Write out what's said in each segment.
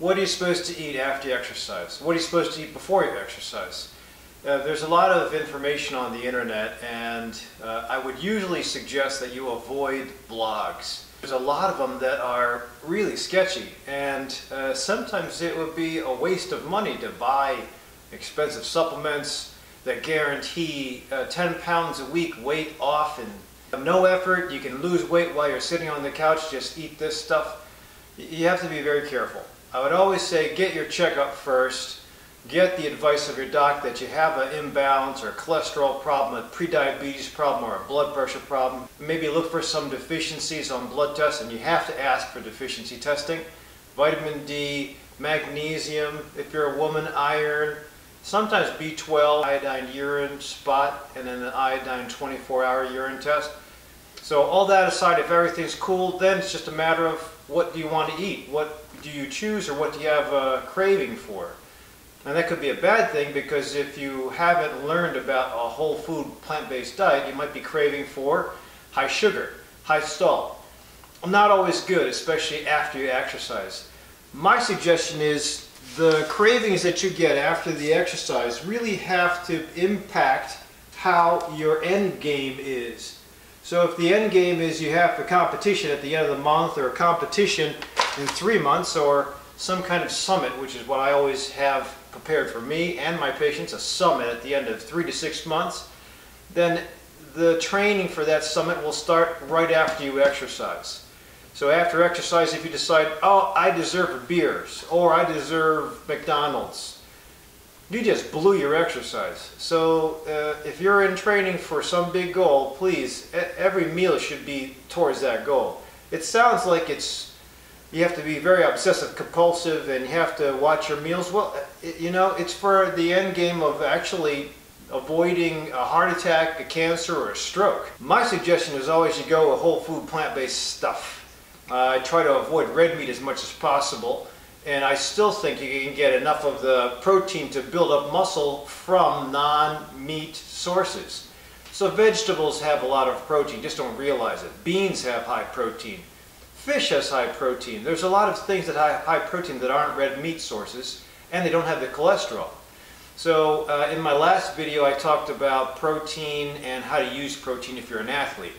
What are you supposed to eat after you exercise? What are you supposed to eat before you exercise? There's a lot of information on the internet, and I would usually suggest that you avoid blogs. There's a lot of them that are really sketchy, and sometimes it would be a waste of money to buy expensive supplements that guarantee 10 pounds a week weight off and no effort. You can lose weight while you're sitting on the couch, just eat this stuff. You have to be very careful. I would always say get your checkup first. Get the advice of your doc that you have an imbalance or a cholesterol problem, a prediabetes problem, or a blood pressure problem. Maybe look for some deficiencies on blood tests, and you have to ask for deficiency testing. Vitamin D, magnesium, if you're a woman, iron, sometimes B12, iodine urine spot, and then an iodine 24-hour urine test. So all that aside, if everything's cool, then it's just a matter of what do you want to eat? What do you choose, or what do you have a craving for? And that could be a bad thing, because if you haven't learned about a whole food plant-based diet, you might be craving for high sugar, high salt. Not always good, especially after you exercise. My suggestion is the cravings that you get after the exercise really have to impact how your end game is. So if the end game is you have a competition at the end of the month, or a competition in 3 months, or some kind of summit, which is what I always have prepared for me and my patients, a summit at the end of 3 to 6 months, then the training for that summit will start right after you exercise. So after exercise, if you decide, oh, I deserve beers, or I deserve McDonald's, you just blew your exercise. So if you're in training for some big goal, please, every meal should be towards that goal. It sounds like you have to be very obsessive compulsive and you have to watch your meals. Well, you know, it's for the end game of actually avoiding a heart attack, a cancer, or a stroke. My suggestion is always you go with whole food plant-based stuff. I try to avoid red meat as much as possible, and I still think you can get enough of the protein to build up muscle from non-meat sources. So vegetables have a lot of protein, just don't realize it. Beans have high protein. Fish has high protein. There's a lot of things that have high protein that aren't red meat sources, and they don't have the cholesterol. So in my last video I talked about protein and how to use protein if you're an athlete.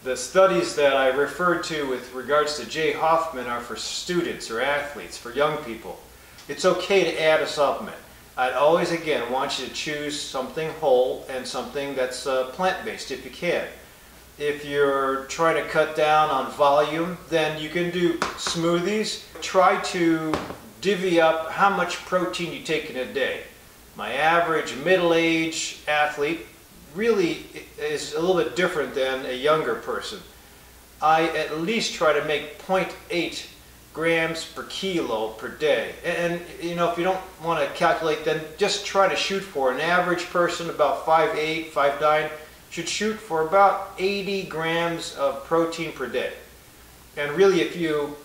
The studies that I referred to with regards to Jay Hoffman are for students or athletes, for young people. It's okay to add a supplement. I'd always, again, want you to choose something whole and something that's plant-based if you can. If you're trying to cut down on volume, then you can do smoothies. Try to divvy up how much protein you take in a day. My average middle-aged athlete really is a little bit different than a younger person. I at least try to make 0.8 grams per kilo per day. And you know, if you don't want to calculate, then just try to shoot for an average person about 5'8", 5'9", should shoot for about 80 grams of protein per day. And really, if you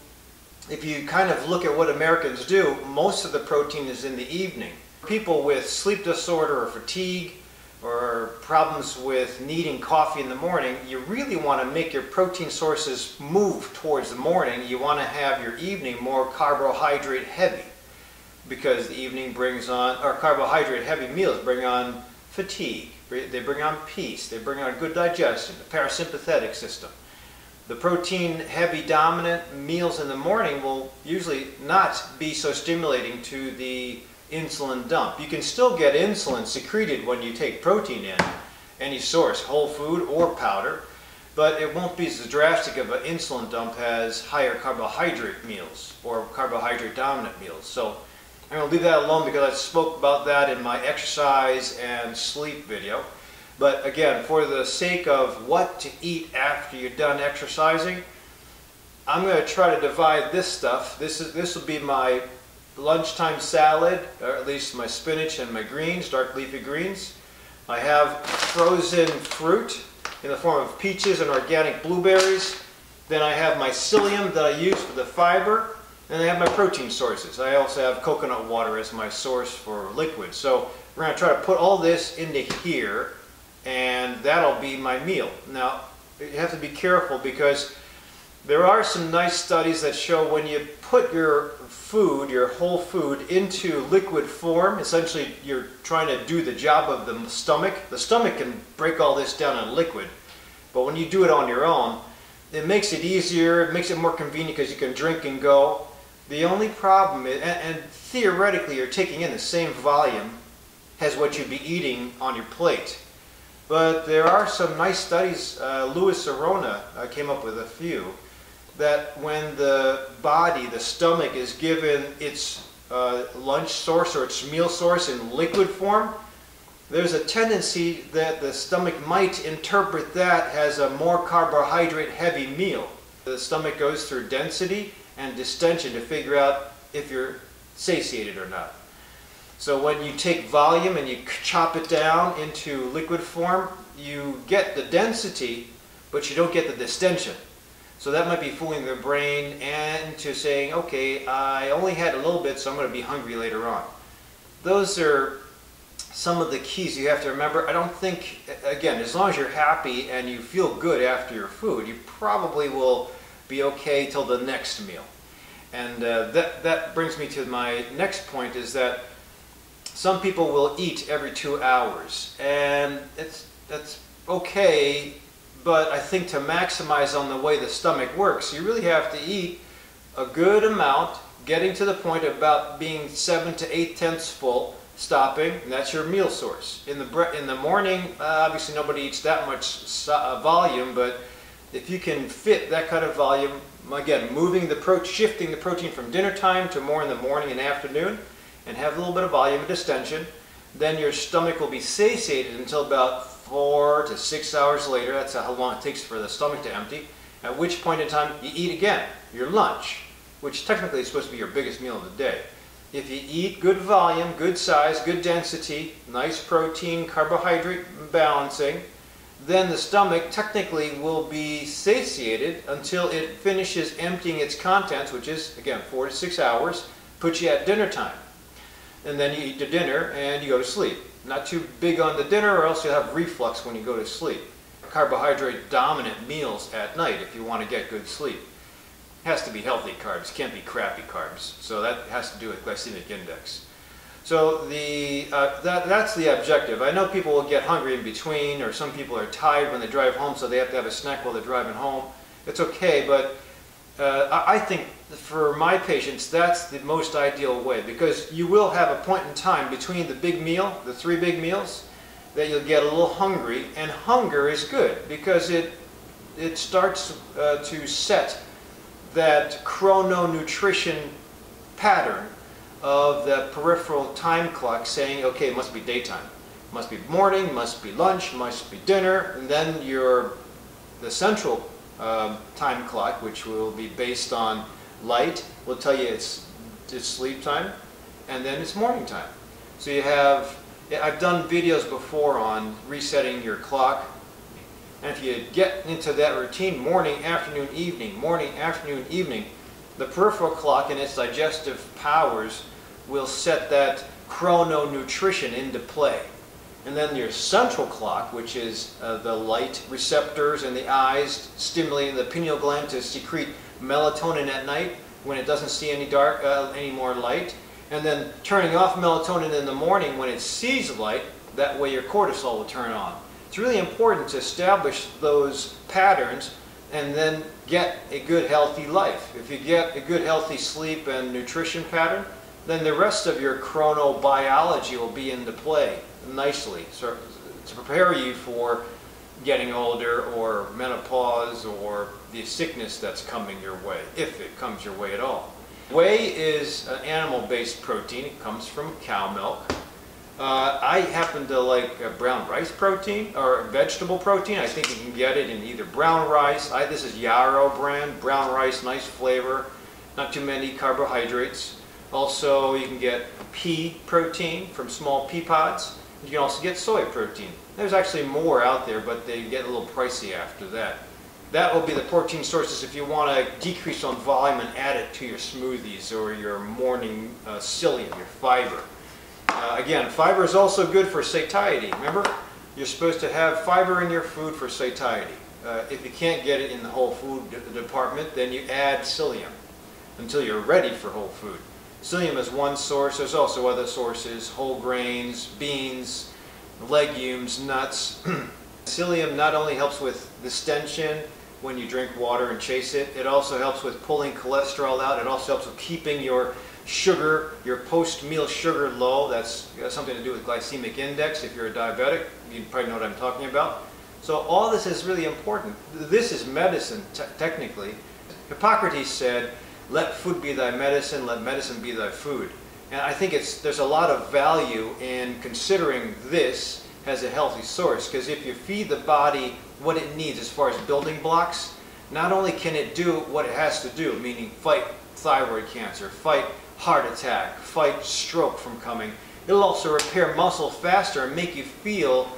kind of look at what Americans do, most of the protein is in the evening. People with sleep disorder or fatigue or problems with needing coffee in the morning, you really want to make your protein sources move towards the morning. You want to have your evening more carbohydrate heavy, because the evening brings on, or carbohydrate heavy meals bring on fatigue. They bring on peace, they bring on good digestion, the parasympathetic system. The protein-heavy dominant meals in the morning will usually not be so stimulating to the insulin dump. You can still get insulin secreted when you take protein in, any source, whole food or powder, but it won't be as drastic of an insulin dump as higher carbohydrate meals or carbohydrate dominant meals. So I'm going to leave that alone because I spoke about that in my exercise and sleep video. But again, for the sake of what to eat after you're done exercising, I'm going to try to divide this stuff. This will be my lunchtime salad, or at least my spinach and my greens, dark leafy greens. I have frozen fruit in the form of peaches and organic blueberries. Then I have my psyllium that I use for the fiber. And I have my protein sources. I also have coconut water as my source for liquid. So we're going to try to put all this into here, and that'll be my meal. Now, you have to be careful because There are some nice studies that show when you put your food, your whole food, into liquid form, essentially you're trying to do the job of the stomach. The stomach can break all this down in liquid, but when you do it on your own, it makes it easier, it makes it more convenient because you can drink and go. The only problem is, and theoretically you're taking in the same volume as what you'd be eating on your plate. But there are some nice studies, Louis Arona came up with a few, that when the body, the stomach, is given its lunch source or its meal source in liquid form, there's a tendency that the stomach might interpret that as a more carbohydrate heavy meal. The stomach goes through density and distension to figure out if you're satiated or not. So when you take volume and you chop it down into liquid form, you get the density, but you don't get the distension. So that might be fooling the brain into saying, okay, I only had a little bit, so I'm going to be hungry later on. Those are some of the keys you have to remember. I don't think, again, as long as you're happy and you feel good after your food, you probably will be okay till the next meal. And that brings me to my next point, is that some people will eat every 2 hours, and that's okay, but I think to maximize on the way the stomach works, you really have to eat a good amount, getting to the point of about being 7 to 8/10 full, stopping, and that's your meal source. In the morning, obviously nobody eats that much volume, but if you can fit that kind of volume, again, shifting the protein from dinner time to more in the morning and afternoon, and have a little bit of volume and distension, then your stomach will be satiated until about 4 to 6 hours later. That's how long it takes for the stomach to empty, at which point in time you eat again, your lunch, which technically is supposed to be your biggest meal of the day. If you eat good volume, good size, good density, nice protein, carbohydrate balancing, then the stomach technically will be satiated until it finishes emptying its contents, which is, again, 4 to 6 hours, puts you at dinner time. And then you eat the dinner and you go to sleep. Not too big on the dinner, or else you'll have reflux when you go to sleep. Carbohydrate dominant meals at night if you want to get good sleep. It has to be healthy carbs, can't be crappy carbs. So that has to do with glycemic index. So that's the objective. I know people will get hungry in between, or some people are tired when they drive home, so they have to have a snack while they're driving home. It's okay, but I think for my patients, that's the most ideal way, because you will have a point in time between the big meal, the 3 big meals, that you'll get a little hungry, and hunger is good because it starts to set that chrononutrition pattern of the peripheral time clock saying, okay, it must be daytime, must be morning, must be lunch, must be dinner, and then the central time clock, which will be based on light, will tell you it's sleep time, and then it's morning time. So you have, I've done videos before on resetting your clock, and if you get into that routine, morning, afternoon, evening, the peripheral clock and its digestive powers will set that chrononutrition into play. And then your central clock, which is the light receptors in the eyes, stimulating the pineal gland to secrete melatonin at night when it doesn't see any more light, and then turning off melatonin in the morning when it sees light. That way your cortisol will turn on. It's really important to establish those patterns and then get a good healthy life. If you get a good healthy sleep and nutrition pattern, then the rest of your chronobiology will be into play nicely, so to prepare you for getting older or menopause or the sickness that's coming your way, if it comes your way at all. Whey is an animal-based protein. It comes from cow milk. I happen to like brown rice protein or vegetable protein. I think you can get it in either brown rice. This is Yarrow brand, brown rice, nice flavor, not too many carbohydrates. Also, you can get pea protein from small pea pods. You can also get soy protein. There's actually more out there, but they get a little pricey after that. That will be the protein sources if you want to decrease on volume and add it to your smoothies or your morning psyllium, your fiber. Again, fiber is also good for satiety. Remember, you're supposed to have fiber in your food for satiety. If you can't get it in the whole food department, then you add psyllium until you're ready for whole food. Psyllium is one source. There's also other sources: whole grains, beans, legumes, nuts. Psyllium not only helps with distension when you drink water and chase it, it also helps with pulling cholesterol out. It also helps with keeping your sugar, your post-meal sugar low. That's something to do with glycemic index. If you're a diabetic, you probably know what I'm talking about. So all this is really important. This is medicine, technically. Hippocrates said, "Let food be thy medicine, let medicine be thy food." And I think there's a lot of value in considering this as a healthy source, because if you feed the body what it needs as far as building blocks, not only can it do what it has to do, meaning fight thyroid cancer, fight heart attack, fight stroke from coming, it'll also repair muscle faster and make you feel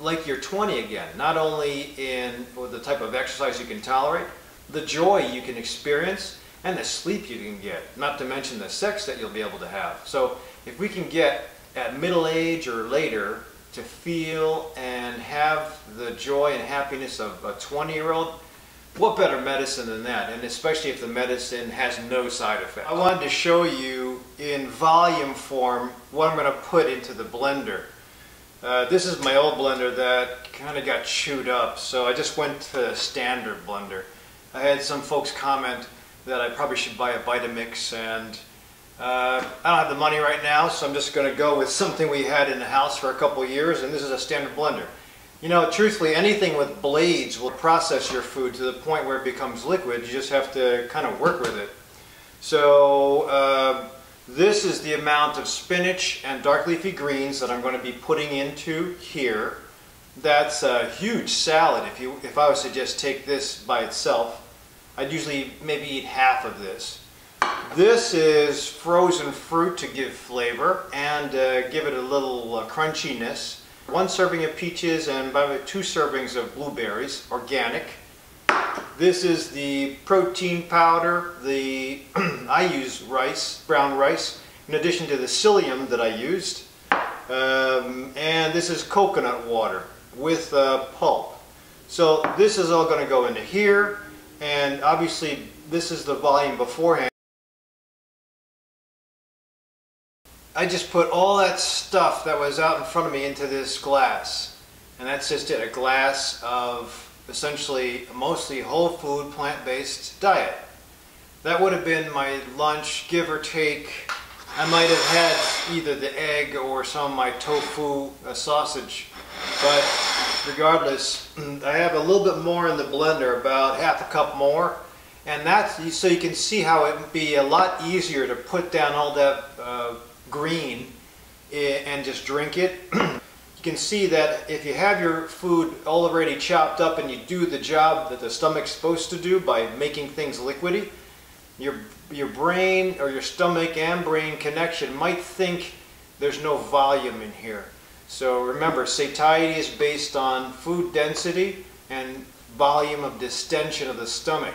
like you're 20 again, not only in the type of exercise you can tolerate, the joy you can experience, and the sleep you can get, not to mention the sex that you'll be able to have. So if we can get at middle age or later to feel and have the joy and happiness of a 20-year-old, what better medicine than that? And especially if the medicine has no side effects. I wanted to show you in volume form what I'm going to put into the blender. This is my old blender that kind of got chewed up, so I just went to a standard blender. I had some folks comment that I probably should buy a Vitamix, and I don't have the money right now, so I'm just going to go with something we had in the house for a couple of years, and this is a standard blender. You know, truthfully, anything with blades will process your food to the point where it becomes liquid. You just have to kind of work with it. So this is the amount of spinach and dark leafy greens that I'm going to be putting into here. That's a huge salad. If I was to just take this by itself, I'd usually maybe eat half of this. This is frozen fruit to give flavor and give it a little crunchiness. 1 serving of peaches and about 2 servings of blueberries, organic. This is the protein powder. I use rice, brown rice, in addition to the psyllium that I used. And this is coconut water with pulp. So this is all going to go into here, and obviously this is the volume beforehand. I just put all that stuff that was out in front of me into this glass, and that's just it, a glass of essentially mostly whole food, plant-based diet. That would have been my lunch, give or take. I might have had either the egg or some of my tofu sausage, but regardless, I have a little bit more in the blender, about half a cup more, and that's so you can see how it would be a lot easier to put down all that green and just drink it. You can see that if you have your food already chopped up and you do the job that the stomach's supposed to do by making things liquidy, your brain or your stomach and brain connection might think there's no volume in here. So remember, satiety is based on food density and volume of distension of the stomach.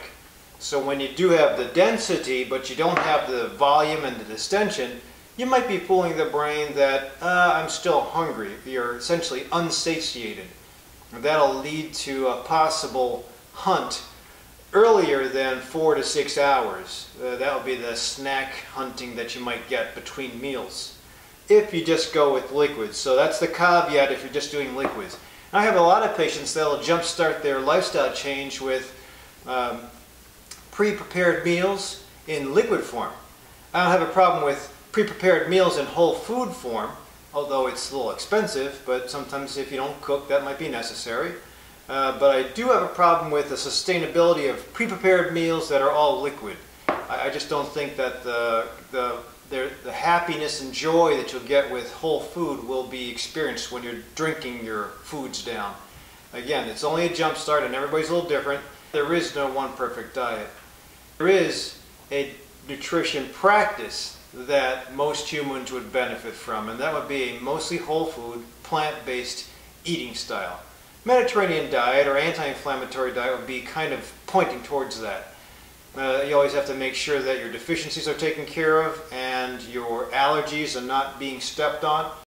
So when you do have the density but you don't have the volume and the distension, you might be fooling the brain that I'm still hungry. You're essentially unsatiated. And that'll lead to a possible hunt earlier than 4 to 6 hours. That would be the snack hunting that you might get between meals if you just go with liquids. So that's the caveat if you're just doing liquids. I have a lot of patients that'll jumpstart their lifestyle change with pre-prepared meals in liquid form. I don't have a problem with pre-prepared meals in whole food form, although it's a little expensive, but sometimes if you don't cook, that might be necessary. But I do have a problem with the sustainability of pre-prepared meals that are all liquid. I just don't think that the happiness and joy that you'll get with whole food will be experienced when you're drinking your foods down. Again, it's only a jump start and everybody's a little different. There is no one perfect diet. There is a nutrition practice that most humans would benefit from, and that would be a mostly whole food, plant-based eating style. Mediterranean diet or anti-inflammatory diet would be kind of pointing towards that. You always have to make sure that your deficiencies are taken care of and your allergies are not being stepped on.